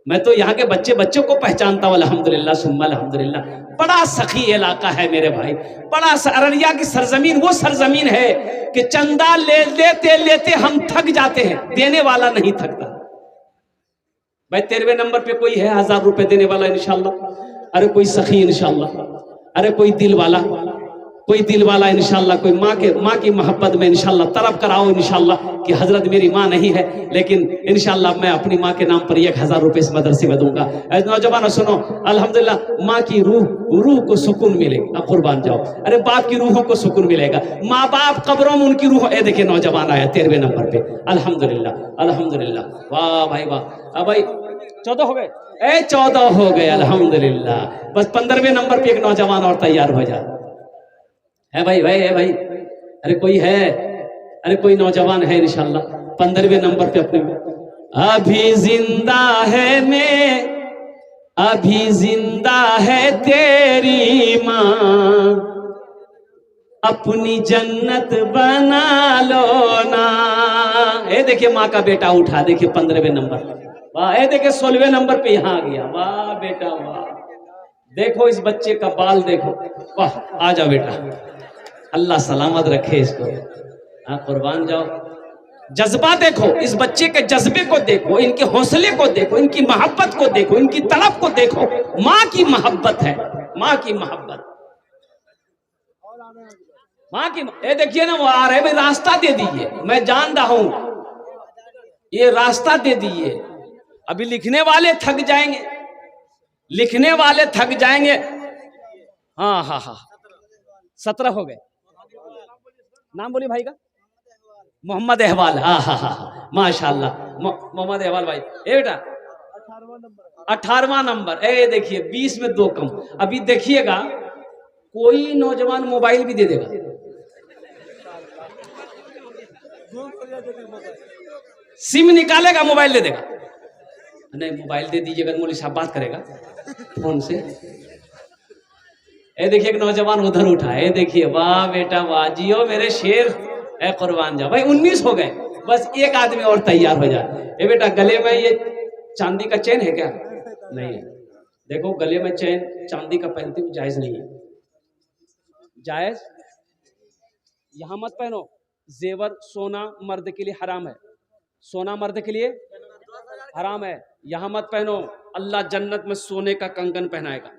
मैं तो यहाँ के बच्चों को पहचानता हूँ, अल्हम्दुलिल्लाह सुम्मा अल्हम्दुलिल्लाह। बड़ा सखी इलाका है मेरे भाई, बड़ा अररिया की सरजमीन वो सरजमीन है कि चंदा लेते लेते हम थक जाते हैं, देने वाला नहीं थकता। भाई 13वें नंबर पे कोई है 1000 रुपए देने वाला इंशाल्लाह? अरे कोई सखी इंशाल्लाह, अरे कोई दिल वाला, कोई दिल वाला इंशाल्लाह, कोई माँ की मोहब्बत में इंशाल्लाह तरफ कराओ इंशाल्लाह कि हजरत मेरी माँ नहीं है, लेकिन इंशाल्लाह मैं अपनी माँ के नाम पर 1000 रुपए इस मदरसे में दूंगा। नौजवानों सुनो, अल्हम्दुलिल्लाह माँ की रूह को सुकून मिलेगा, कुर्बान जाओ। अरे बाप की रूहों को सुकून मिलेगा, माँ बाप कब्रों में उनकी रूह। ये देखिए नौजवान आया 13वें नंबर पे, अल्हम्दुलिल्लाह अल्हम्दुलिल्लाह। वाह भाई वाह। अब भाई 14 हो गए, 14 हो गए, अल्हम्दुलिल्लाह। बस 15वें नंबर पे एक नौजवान और तैयार हो जाए। है भाई है भाई? अरे कोई है? अरे कोई नौजवान है इंशाल्लाह 15वें नंबर पे अपने? अभी जिंदा है मैं, अभी जिंदा है तेरी माँ, अपनी जन्नत बना लो ना। ये देखिए माँ का बेटा उठा, देखिए 15वें नंबर। वाह। ये देखिए 16वें नंबर पे यहाँ आ गया। वाह बेटा वाह। देखो इस बच्चे का बाल देखो, वाह। आ जाओ बेटा, अल्लाह सलामत रखे इसको। हाँ कुर्बान जाओ। जज्बा देखो, इस बच्चे के जज्बे को देखो, इनके हौसले को देखो, इनकी मोहब्बत को देखो, इनकी तड़प को देखो। माँ की मोहब्बत है, माँ की मोहब्बत, माँ की। ये देखिए ना वो आ रहे भाई, रास्ता दे दीजिए, मैं जान रहा हूं, ये रास्ता दे दीजिए। अभी लिखने वाले थक जाएंगे, लिखने वाले थक जाएंगे। हाँ हाँ हाँ 17 हो गए। नाम बोलिए भाई का? मोहम्मद अहवाल। हाँ हाँ हाँ माशाल्लाह मोहम्मद अहवाल भाई। ए बेटा 18वां नंबर। ए देखिए 20 में 2 कम। अभी देखिएगा कोई नौजवान मोबाइल भी दे देगा, सिम निकालेगा मोबाइल दे देगा। नहीं मोबाइल दे दीजिएगा, मौलवी साहब बात करेगा फोन से। ए देखिए एक नौजवान उधर उठा है, देखिए वाह बेटा वाह, जियो मेरे शेर, ए कुर्बान जाओ। भाई 19 हो गए, बस एक आदमी और तैयार हो जाए। ए बेटा गले में ये चांदी का चेन है क्या? नहीं है। देखो गले में चेन चांदी का पहनते हुए जायज नहीं है, जायज। यहां मत पहनो, जेवर सोना मर्द के लिए हराम है, सोना मर्द के लिए हराम है, यहां मत पहनो। अल्लाह जन्नत में सोने का कंगन पहनाएगा,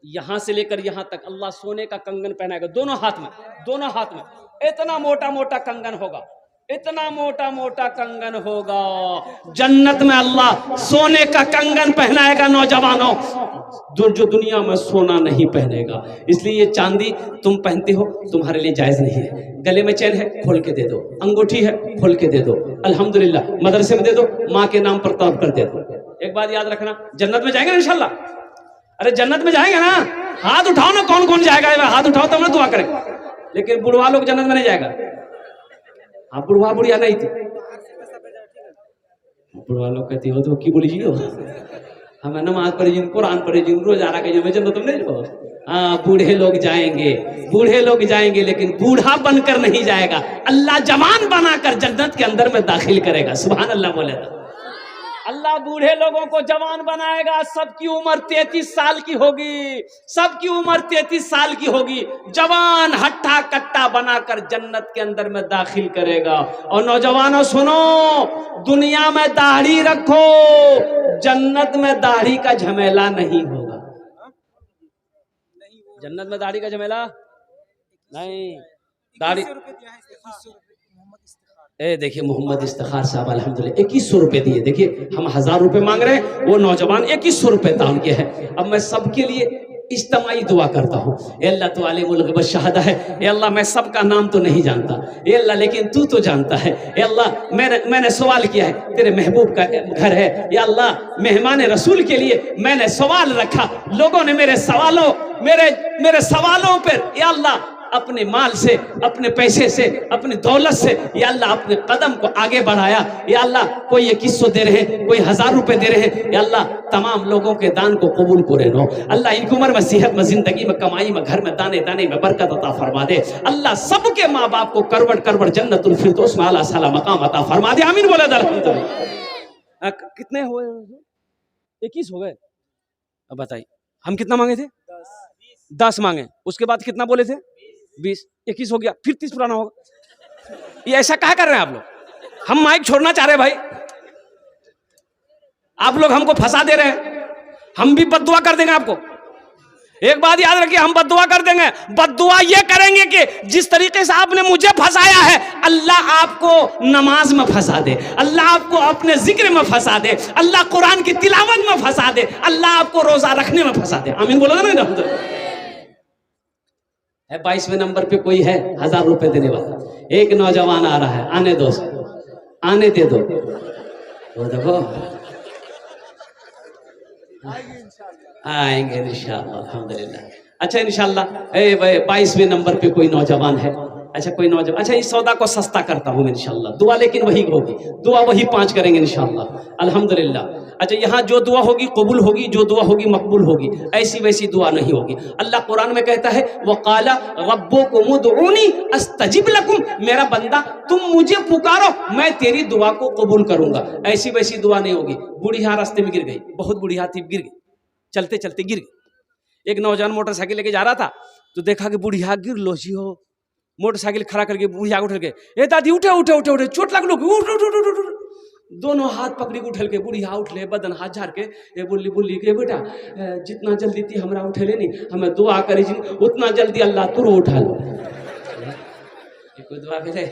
यहां से लेकर यहां तक अल्लाह सोने का कंगन पहनाएगा, दोनों हाथ में, दोनों हाथ में। इतना मोटा मोटा कंगन होगा, इतना मोटा मोटा कंगन होगा। जन्नत में अल्लाह सोने का कंगन पहनाएगा नौजवानों। जो दुनिया में सोना नहीं पहनेगा। इसलिए ये चांदी तुम पहनते हो तुम्हारे लिए जायज़ नहीं है। गले में चैन है खोल के दे दो, अंगूठी है खोल के दे दो, अल्हम्दुलिल्लाह। मदरसे में दे दो, माँ के नाम पर तौर कर दे दो। एक बात याद रखना, जन्नत में जाएंगे ना इंशाल्लाह। अरे जन्नत में जाएंगे ना, हाथ उठाओ ना, कौन कौन जाएगा, हाथ उठाओ तब ना दुआ करें। लेकिन बुढ़वा लोग जन्नत में नहीं जाएगा। हाँ बुढ़वा बुढ़िया नहीं थी, बुढ़वा लोग कहती हो तो की बोली जी हो, हमें नमाज पढ़े जिन, कुरान पढ़े जिन, रोजाना के जमे जन्नत में नहीं जाओ। हाँ बूढ़े लोग जाएंगे, बूढ़े लोग जाएंगे, लेकिन बूढ़ा बनकर नहीं जाएगा। अल्लाह जवान बनाकर जन्नत के अंदर में दाखिल करेगा। सुभान अल्लाह बोले तो अल्लाह बूढ़े लोगों को जवान बनाएगा। सबकी उम्र 33 साल की होगी, सबकी उम्र 33 साल की होगी। जवान हट्टा कट्टा बनाकर जन्नत के अंदर में दाखिल करेगा। और नौजवानों सुनो, दुनिया में दाढ़ी रखो, जन्नत में दाढ़ी का झमेला नहीं होगा। जन्नत में दाढ़ी का झमेला नहीं। दाढ़ी देखिए मोहम्मद इफ्तिखार साहब अल्हम्दुलिल्लाह 2100 रुपए दिए। देखिए हम 1000 रुपए मांग रहे हैं, वो नौजवान 2100 रुपए दान किया है। अब मैं सबके लिए इज्तिमाई दुआ करता हूँ। अल्लाह तो आलिमुल ग़ैब शहादा है। अल्लाह मैं सबका नाम तो नहीं जानता अल्लाह, लेकिन तू तो जानता है। अल्लाह मैंने सवाल किया है, तेरे महबूब का घर है। अल्लाह मेहमान रसूल के लिए मैंने सवाल रखा, लोगों ने मेरे सवालों पर अल्लाह अपने माल से, अपने पैसे से, अपनी दौलत से या अल्लाह अपने कदम को आगे बढ़ाया। या अल्लाह कोई 2100 दे रहे हैं, कोई 1000 रुपए दे रहे हैं। या अल्लाह तमाम लोगों के दान को कबूल करे नो। अल्लाह इनकी उम्र में, सेहत में, जिंदगी में, कमाई में, घर में, दाने दाने में बरकत अता फरमा दे। अल्लाह सबके माँ बाप को करवट करवट जन्नतुल फिरदौस में आला साला मकाम अता फरमा दे। आमीन बोले अल्हम्दुलिल्लाह। कितने हुए? 21 हो गए। अब बताइए हम कितना मांगे थे? 10 मांगे। उसके बाद कितना बोले थे? 20, 21 हो गया, फिर 30 पुराना होगा। ये ऐसा क्या कर रहे हैं आप लोग? हम माइक छोड़ना चाह रहे हैं भाई, आप लोग हमको फंसा दे रहे हैं। हम भी बद्दुआ कर देंगे आपको। एक बात याद रखिए, हम बद्दुआ कर देंगे। बद्दुआ ये करेंगे कि जिस तरीके से आपने मुझे फंसाया है, अल्लाह आपको नमाज में फंसा दे, अल्लाह आपको अपने जिक्र में फंसा दे, अल्लाह कुरान की तिलावत में फंसा दे, अल्लाह आपको रोजा रखने में फंसा दे। आमीन बोलो ना। 22वें नंबर पे कोई है 1000 रुपए देने वाला, एक नौजवान आ रहा है। आने दो, आने दे दो। वो देखो आएंगे इंशाअल्लाह, अल्हम्दुलिल्लाह। अच्छा इंशाअल्लाह 22वें नंबर पे कोई नौजवान है। अच्छा कोई नौजवान, अच्छा इस सौदा को सस्ता करता हूँ इंशाअल्लाह। दुआ लेकिन वही होगी, दुआ वही 5 करेंगे इंशाअल्लाह, अल्हम्दुलिल्लाह। अच्छा यहाँ जो दुआ होगी कबूल होगी, जो दुआ होगी मकबूल होगी, ऐसी वैसी दुआ नहीं होगी। अल्लाह कुरान में कहता है वक़ाला रब्बुकुम उदऊनी अस्तजिब लकुम, मेरा बंदा तुम मुझे पुकारो मैं तेरी दुआ को कबूल करूंगा। ऐसी वैसी दुआ नहीं होगी। बुढ़िया रास्ते में गिर गई, बहुत बुढ़िया थी, गिर गई, चलते चलते गिर गई। एक नौजवान मोटरसाइकिल लेके जा रहा था तो देखा कि बुढ़िया गिर लो जी हो। मोटरसाइकिल खड़ा करके बुढ़िया उठल के, ए दादी उठे उठे उठे उठे, चोट लग लो, उठ उठ उठ उठ। दोनों हाथ पकड़ी उठल के बुढ़िया उठले, बदन हाथ झाड़ के ए बोली बोली के बेटा जितना जल्दी थी हमरा उठे ले नहीं, हमें दुआ करी जी उतना जल्दी अल्लाह तुर उठा लो। दुआ करे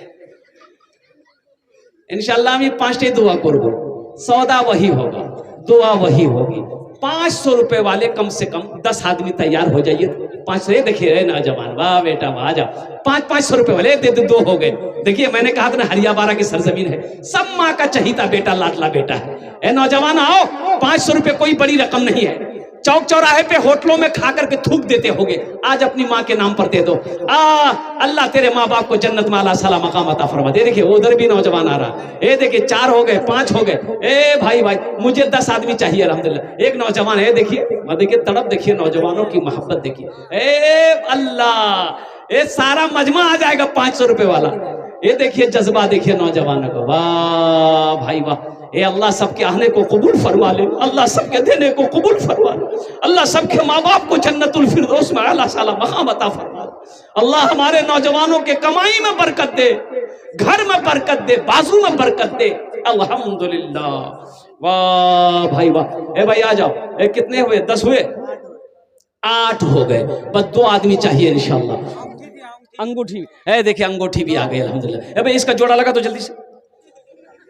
इंशाअल्लाह আমি 5टे दुआ করব, सौदा वही होगा, दुआ वही होगी। 500 रुपए वाले कम से कम 10 आदमी तैयार हो जाइए। 500 देखिए नौजवान, वाह बेटा वाह, जाओ 500 रुपए वाले दे दो, 2 हो गए। देखिए मैंने कहा था ना हरिया बारा की सरजमीन है, सब माँ का चहीता बेटा, लाडला बेटा है। ए नौजवान आओ, 500 रुपए कोई बड़ी रकम नहीं है। चौक चौराहे पे होटलों में खा करके थूक देते होगे, आज अपनी माँ के नाम पर दे दो। अल्लाह तेरे माँ बाप को जन्नत में आला साला मकाम अता फरमा दे। देखिए उधर भी नौजवान आ रहा है। ये देखिए 4 हो गए, 5 हो गए। ए भाई भाई मुझे 10 आदमी चाहिए अल्हम्दुलिल्लाह। एक नौजवान है, देखिए देखिए तड़प, देखिए नौजवानों की मोहब्बत देखिए। ए अल्लाह, ये सारा मजमा आ जाएगा 500 रुपए वाला। ये देखिए जज्बा देखिए नौजवानों को, वाह भाई वाह। ए अल्लाह सबके आने को कबूल फरमा ले, अल्लाह सबके देने को कबूल फरमा ले, अल्लाह सबके माँ बाप को जन्नतुल फिरदौस में आला साला मकाम अता फरमा ले। अल्लाह हमारे नौजवानों के कमाई में बरकत दे, घर में बरकत दे, बाजू में बरकत दे, अल्हम्दुलिल्लाह। वाह भाई वाह। ए भाई आ जाओ। ए कितने हुए? 10 हुए, 8 हो गए, बस 2 आदमी चाहिए इंशाअल्लाह। अंगूठी, ए देखिए अंगूठी भी आ गई अल्हम्दुलिल्लाह। ए भाई इसका जोड़ा लगा तो जल्दी से,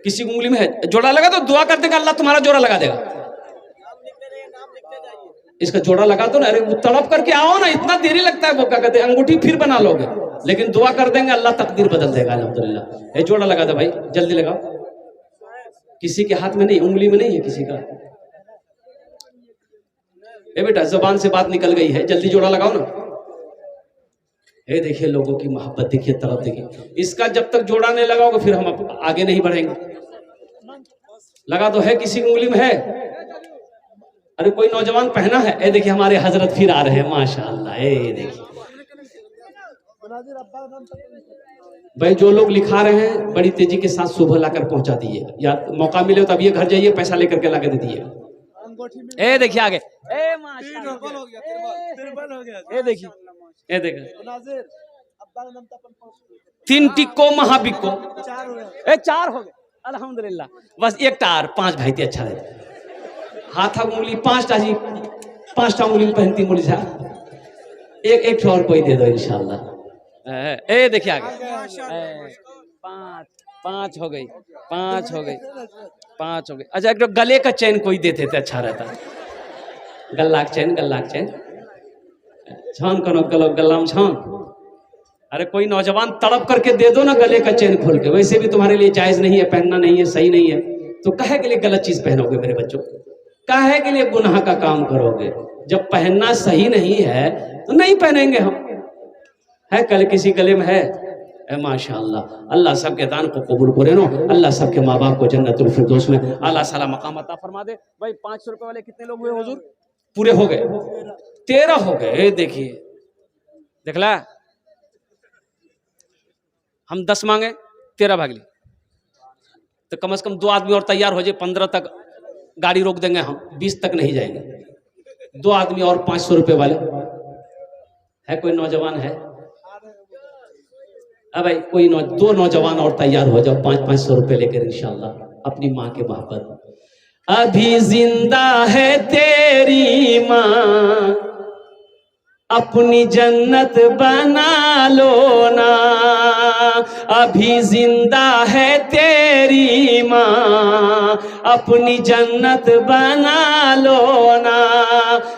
किसी की उंगली में है जोड़ा लगा तो दुआ कर देगा अल्लाह तुम्हारा जोड़ा लगा देगा। इसका जोड़ा लगा दो ना। अरे वो तड़प करके आओ ना, इतना देरी लगता है। वो क्या कहते हैं, अंगूठी फिर बना लोगे, लेकिन दुआ कर देंगे अल्लाह तकदीर बदल देगा अल्हम्दुलिल्लाह। ये जोड़ा लगा दो भाई, जल्दी लगाओ। किसी के हाथ में नहीं, उंगली में नहीं है किसी का। ए बेटा जुबान से बात निकल गई है, जल्दी जोड़ा लगाओ ना। ये देखिए लोगों की मोहब्बत देखिए, तरफ देखिए। इसका जब तक जोड़ा नहीं लगाओगे फिर हम आगे नहीं बढ़ेंगे। लगा तो है, किसी की उंगली में है। अरे कोई नौजवान पहना है। ये देखिए हमारे हजरत फिर आ रहे हैं माशाअल्लाह। ये देखिए भाई, जो लोग लिखा रहे हैं बड़ी तेजी के साथ सुबह लाकर पहुंचा दिए, या मौका मिले तो अब ये घर जाइए, पैसा लेकर के लाके दे दिए। ए देखिए आगे, ए माशाअल्लाह हो गया, ये देखिए, ये देखिए 3 टिक्को महाबिको 4 हो गए अल्हम्दुलिल्लाह। बस एक टार 5 भाई थे, अच्छा रहता। हाथ उंगली 5टा जी, 5टा उंगली पहनती उंगली था। एक और कोई दे दो इंशाल्लाह। ए देखिए आगे 5 हो गई, 5 हो गई, 5 हो गई। अच्छा एक गले का चैन कोई देते थे, अच्छा रहता। गल्ला चैन, गल्ला चैन छान करो, गल्लाम छान। अरे कोई नौजवान तड़प करके दे दो ना गले का चैन खोल के। वैसे भी तुम्हारे लिए जायज नहीं है, पहनना नहीं है, सही नहीं है, तो काहे के लिए गलत चीज पहनोगे मेरे बच्चों? काहे के लिए गुनाह का काम करोगे? जब पहनना सही नहीं है तो नहीं पहनेंगे हम। है कल किसी गले में है? माशाअल्लाह, अल्लाह सबके दान को कबूल करे नो। अल्लाह सबके माँ बाप को जन्नतुल फिरदौस में आला साला मकाम अता फरमा दे। भाई 500 रुपए वाले कितने लोग हुए हुजूर? पूरे हो गए, 13 हो गए। देखिए देखला, हम 10 मांगे, 13 भाग ली, तो कम से कम 2 आदमी और तैयार हो जाए। 15 तक गाड़ी रोक देंगे हम, 20 तक नहीं जाएंगे। 2 आदमी और 500 रुपए वाले है? कोई नौजवान है? अब भाई कोई 2 नौजवान और तैयार हो जाओ, 500 रुपए लेकर इंशाल्लाह अपनी माँ के मोहब्बत। अभी जिंदा है तेरी माँ, अपनी जन्नत बना लो ना। अभी जिंदा है तेरी माँ, अपनी जन्नत बना लो ना।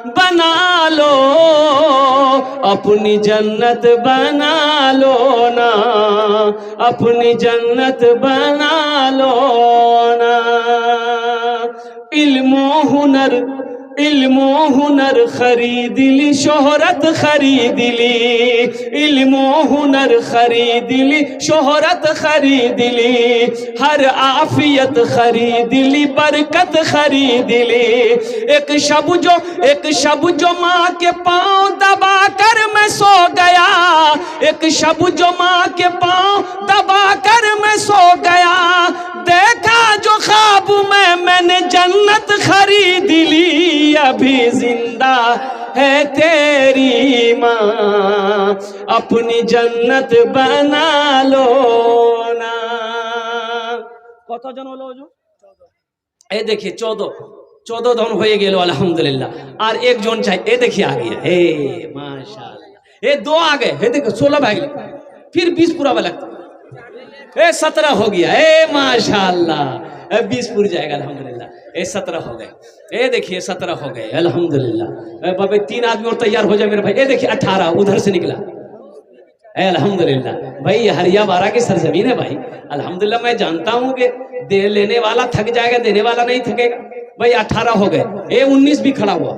बना लो, अपनी जन्नत बना लो ना। अपनी जन्नत बना लो ना। इल्मो हुनर खरीद ली, शोहरत खरीद ली। इल्मो हुनर खरीद ली, शोहरत खरीद ली। हर आफियत खरीद ली, बरकत खरीद ली। एक शब जो माँ के पाँव दबा कर मैं सो गया। एक शब जो माँ के पाँव दबा कर मैं सो गया। देखा जो ख्वाब में मैंने जन्नत खरीद ली। अभी जिंदा है तेरी माँ, अपनी जन्नत बना लो ना। कत जन हलो जो? ए देखिए 14 जन हो गेल अल्हम्दुलिल्लाह। और एक जन चाहिए। ए देखिए आ गया, हे माशाअल्लाह। ए 2 आ गए, हे देखो 16 भाग गए, फिर 20 पूरा वाला। ए 17 हो गया, ए माशाअल्लाह। 20 पूर जाएगा अल्हम्दुलिल्लाह। ए 17 हो गए। ए देखिए 17 हो गए अल्हम्दुलिल्लाह। बाबा 3 आदमी और तैयार हो जाए मेरे भाई। ए देखिए 18 उधर से निकला। ए अल्हम्दुलिल्लाह भाई, हरिया बारा की सरजमीन है भाई। अल्हम्दुलिल्लाह मैं जानता हूँ कि दे लेने वाला थक जाएगा, देने वाला नहीं थकेगा भाई। 18 हो गए। ए 19 भी खड़ा हुआ,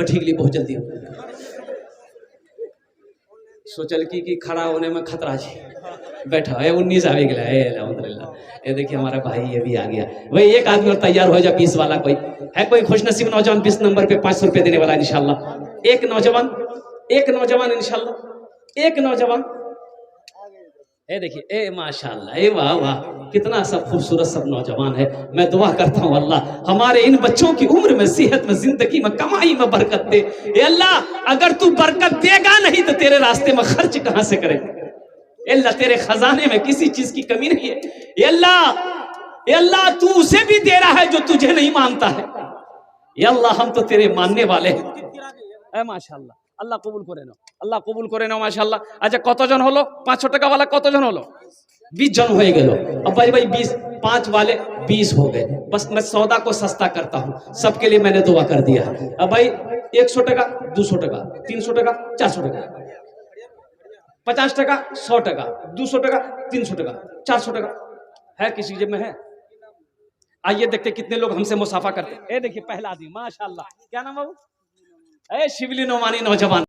ठीक ली बहुत जल्दी। सोचल की खड़ा होने में खतरा है, बैठा है। 19 आ गया अल्हम्दुलिल्लाह। ये देखिए हमारा भाई ये भी आ गया भाई। एक आदमी और तैयार हो जा, 20 वाला कोई है? कोई खुशनसीब नौजवान 20 नंबर पे 500 रुपए देने वाला इंशाल्लाह। एक नौजवान इंशाल्लाह, एक नौजवान। ये देखिए, ए माशाल्लाह, ए वाह वाह, कितना सब खूबसूरत सब नौजवान है। मैं दुआ करता हूँ अल्लाह हमारे इन बच्चों की उम्र में, सेहत में, जिंदगी में, कमाई में बरकत दे। ए अल्लाह अगर तू बरकत देगा नहीं तो तेरे रास्ते में खर्च कहाँ से करेंगे? अल्लाह तेरे खजाने में किसी चीज की कमी नहीं है। ये अल्लाह तू उसे भी दे रहा है जो तुझे नहीं मानता है। ये अल्लाह हम तो तेरे मानने वाले हैं। माशाल्लाह, अल्लाह कबूल करे ना, अल्लाह कबूल करे ना माशाल्लाह। अच्छा कत जन हलो? 500 টাকা वाला कत जन हलो? 20 जन हो गेलो। अब भाई 20 5 वाले 20 हो गए। बस मैं सौदा को सस्ता करता हूँ, सबके लिए मैंने दुआ कर दिया। अब भाई 100 टका, 200 टका, 300 टका, 400 टका, 50 टका, 100 टका, 200 टका, 300 टका, 400 टका है, किसी जेब में है? आइए देखते कितने लोग हमसे मुसाफा करते हैं। ए देखिए पहला आदमी, माशाल्लाह, क्या नाम बाबू? ए शिवली नोमानी नौजवान।